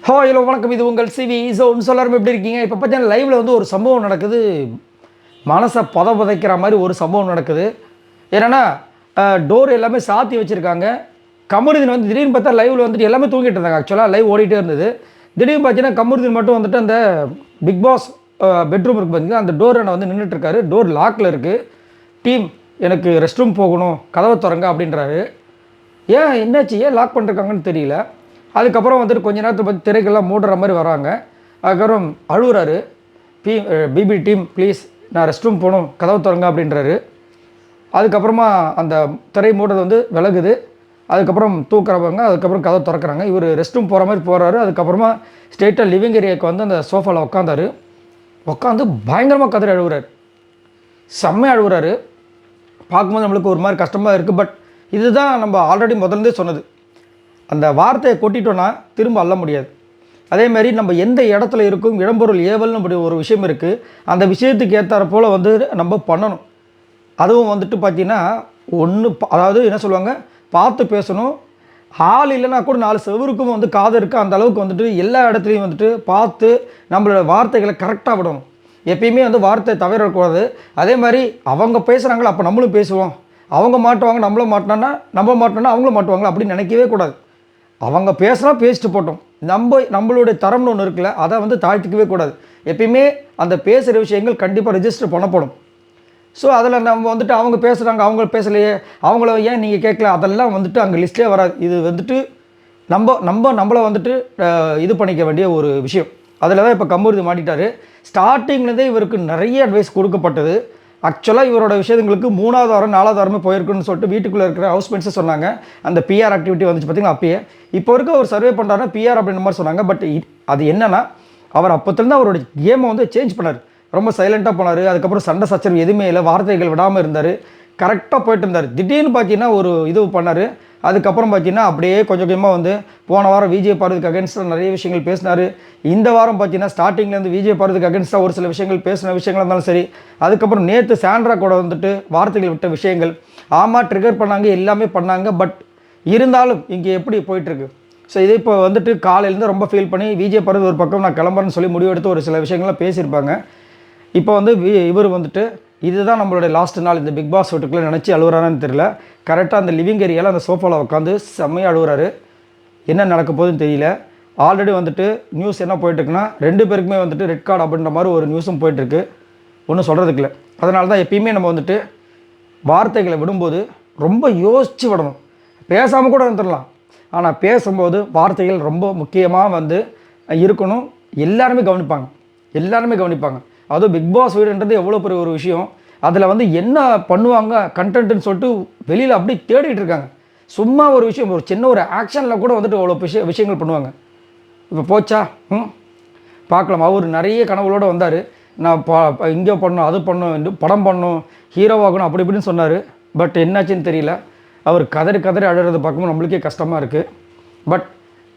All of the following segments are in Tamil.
ஹலோ வணக்கம், இது உங்கள் சிவி. ஸோ எல்லாரும் எப்படி இருக்கீங்க? இப்போ பார்த்தீங்கன்னா லைவில் வந்து ஒரு சம்பவம் நடக்குது. மனசை புதைக்கிற மாதிரி ஒரு சம்பவம் நடக்குது. என்னென்னா டோர் எல்லாமே சாத்தி வச்சுருக்காங்க. கமருதீன் வந்து திடீர்னு பார்த்தா லைவில் வந்துட்டு எல்லாமே தூங்கிட்டு இருந்தாங்க. ஆக்சுவலாக லைவ் ஓடிட்டே இருந்தது. திடீர்னு பார்த்தீங்கன்னா கமருதீன் மட்டும் வந்துட்டு அந்த பிக் பாஸ் பெட்ரூம் இருக்குது பார்த்தீங்கன்னா, அந்த டோரை வந்து நின்றுட்டுருக்காரு. டோர் லாக்கில் இருக்குது. டீம் எனக்கு ரெஸ்ட் ரூம் போகணும், கதவை திறங்க அப்படின்றாரு. ஏன் என்னாச்சு, ஏன் லாக் பண்ணிருக்காங்கன்னு தெரியல. அதுக்கப்புறம் வந்துட்டு கொஞ்ச நேரத்தை பற்றி திரைக்கெல்லாம் மூடுற மாதிரி வராங்க. அதுக்கப்புறம் அழுகுறாரு. பிபி டீம் ப்ளீஸ், நான் ரெஸ்ட் ரூம் போகணும், கதவு திறங்க அப்படின்றாரு. அதுக்கப்புறமா அந்த திரை மூடுறது வந்து விலகுது. அதுக்கப்புறம் தூக்குறவங்க அதுக்கப்புறம் கதவை திறக்கிறாங்க. இவர் ரெஸ்ட் ரூம் போகிற மாதிரி போகிறாரு. அதுக்கப்புறமா ஸ்ட்ரெயிட்டாக லிவிங் ஏரியாவுக்கு வந்து அந்த சோஃபாவில் உட்காந்தாரு. உட்காந்து பயங்கரமாக கதறி அழுகுறாரு. செம்மையாக அழுகுறாரு. பார்க்கும்போது நம்மளுக்கு ஒரு மாதிரி கஷ்டமாக இருக்குது. பட் இதுதான் நம்ம ஆல்ரெடி முதல்லேருந்தே சொன்னது. அந்த வார்த்தையை கொட்டிட்டோன்னா திரும்ப அள்ள முடியாது. அதேமாதிரி நம்ம எந்த இடத்துல இருக்கும், இடம்பொருள் ஏவல்னு அப்படி ஒரு விஷயம் இருக்குது. அந்த விஷயத்துக்கு ஏற்றாற போல் வந்து நம்ம பண்ணணும். அதுவும் வந்துட்டு பார்த்திங்கன்னா அதாவது என்ன சொல்லுவாங்க, பார்த்து பேசணும். ஆள் இல்லைனா கூட 4 செவருக்கும் வந்து காது இருக்குது. அந்த அளவுக்கு வந்துட்டு எல்லா இடத்துலையும் வந்துட்டு பார்த்து நம்மளோட வார்த்தைகளை கரெக்டாக விடணும். எப்பயுமே வந்து வார்த்தை தவிரக்கூடாது. அதே மாதிரி அவங்க பேசுகிறாங்களோ அப்போ நம்மளும் பேசுவோம். அவங்க மாட்டுவாங்க, நம்மளும் மாட்டினோன்னா அவங்களும் மாட்டுவாங்களா அப்படின்னு நினைக்கவே கூடாது. அவங்க பேசுகிறா பேசிட்டு போட்டோம். நம்மளுடைய தரம்னு ஒன்று இருக்குல்ல, அதை வந்து தாழ்த்திக்கவே கூடாது. எப்பயுமே அந்த பேசுகிற விஷயங்கள் கண்டிப்பாக ரெஜிஸ்டர் பண்ணப்படும். ஸோ அதில் நம்ம வந்துட்டு அவங்க பேசுகிறாங்க, அவங்க பேசலையே, அவங்கள ஏன் நீங்கள் கேட்கல, அதெல்லாம் வந்துட்டு அங்கே லிஸ்ட்லேயே வராது. இது வந்துட்டு நம்மளை வந்துட்டு இது பண்ணிக்க வேண்டிய ஒரு விஷயம். அதில் தான் இப்போ கமருதீன் மாட்டிட்டார். ஸ்டார்டிங்லேருந்தே இவருக்கு நிறைய அட்வைஸ் கொடுக்கப்பட்டது. ஆக்சுவலாக இவரோட விஷயங்களுக்கு 3வது வாரம் 4வது வாரமே போயிருக்குன்னு சொல்லிட்டு வீட்டுக்குள்ளே இருக்கிற ஹவுஸ்மெண்ட்ஸை சொன்னாங்க. அந்த பிஆர் ஆக்டிவிட்டி வந்துச்சு பார்த்திங்களா, அப்பயே இப்போ வரைக்கும் அவர் சர்வே பண்ணுறாருன்னா பிஆர் அப்படின்ற மாதிரி சொன்னாங்க. பட் அது என்னென்னா, அவர் அப்போத்துலேருந்து அவரோட கேமை வந்து சேஞ்ச் பண்ணார். ரொம்ப சைலண்ட்டாக போனார். அதுக்கப்புறம் சண்டை சச்சரவு எதுவுமே இல்லை, வார்த்தைகள் விடாமல் இருந்தார், கரெக்டாக போயிட்டு இருந்தார். திடீர்னு பார்த்தீங்கன்னா ஒரு இது பண்ணார். அதுக்கப்புறம் பார்த்தீங்கன்னா அப்படியே கொஞ்சம் கொஞ்சமாக வந்து போன வாரம் விஜய் பார்வதிக்கு அகேன்ஸ்டாக நிறைய விஷயங்கள் பேசினார். இந்த வாரம் பார்த்தீங்கன்னா ஸ்டார்டிங்லேருந்து விஜய் பார்வதிக்கு அகேன்ஸ்டாக ஒரு சில விஷயங்கள் பேசின விஷயங்களாக இருந்தாலும் சரி. அதுக்கப்புறம் நேற்று சாண்ட்ரா கூட வந்துட்டு வார்த்தைகள் விட்ட விஷயங்கள், ஆமாம் ட்ரிகர் பண்ணாங்க, எல்லாமே பண்ணாங்க. பட் இருந்தாலும் இங்கே எப்படி போயிட்டுருக்கு. ஸோ இது இப்போ வந்துட்டு காலையிலேருந்து ரொம்ப ஃபீல் பண்ணி விஜய் பார்வதி ஒரு பக்கம் நான் கிளம்புறேன்னு சொல்லி முடிவெடுத்து ஒரு சில விஷயங்கள்லாம் பேசியிருப்பாங்க. இப்போ வந்து இவர் வந்துட்டு இதுதான் நம்மளுடைய லாஸ்ட் நாள் இந்த பிக் பாஸ் வீட்டுக்குள்ளே நினச்சி அழுகுறான்னு தெரியல. கரெக்டாக அந்த லிவிங் ஏரியாவில் அந்த சோஃபாவில் உட்காந்து செம்மையாக அழுகுறாரு. என்ன நடக்க போகுதுன்னு தெரியல. ஆல்ரெடி வந்துட்டு நியூஸ் என்ன போயிட்டுருக்குன்னா 2 பேருக்குமே வந்துட்டு ரெட் கார்டு அப்படின்ற மாதிரி ஒரு நியூஸும் போயிட்டுருக்கு. ஒன்றும் சொல்கிறதுக்கு இல்லை. அதனால தான் எப்பயுமே நம்ம வந்துட்டு வார்த்தைகளை விடும்போது ரொம்ப யோசித்து விடணும். பேசாமல் கூட வந்துடலாம், ஆனால் பேசும்போது வார்த்தைகள் ரொம்ப முக்கியமாக வந்து இருக்கணும். எல்லாருமே கவனிப்பாங்க. அதுவும் பிக் பாஸ் வீடுன்றது எவ்வளோ பெரிய ஒரு விஷயம். அதில் வந்து என்ன பண்ணுவாங்க கண்டென்ட்னு சொல்லிட்டு வெளியில் அப்படி தேடிட்டு இருக்காங்க. சும்மா ஒரு விஷயம், ஒரு சின்ன ஒரு ஆக்ஷனில் கூட வந்துட்டு அவ்வளோ விஷயங்கள் பண்ணுவாங்க. இப்போ போச்சா, பார்க்கலாம். அவர் நிறைய கனவுகளோடு வந்தார். நான் இங்கே பண்ணணும், அது பண்ணணும், படம் பண்ணணும், ஹீரோவாகணும், அப்படி இப்படின்னு சொன்னார். பட் என்னாச்சுன்னு தெரியல. அவர் கதறி அழுகிறத பார்க்கும்போது நம்மளுக்கே கஷ்டமாக இருக்குது. பட்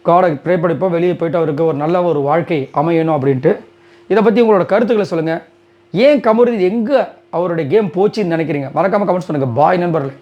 காடை ப்ரே படிப்போம், வெளியே போய்ட்டு அவருக்கு ஒரு நல்ல ஒரு வாழ்க்கை அமையணும் அப்படின்ட்டு. இதை பற்றி உங்களோட கருத்துக்களை சொல்லுங்கள். ஏன் கமருதீன் எங்கே அவருடைய கேம் போச்சுன்னு நினைக்கிறீங்க? மறக்காமல் கமெண்ட்ஸ் பண்ணுங்கள். பாய் நண்பர்களே.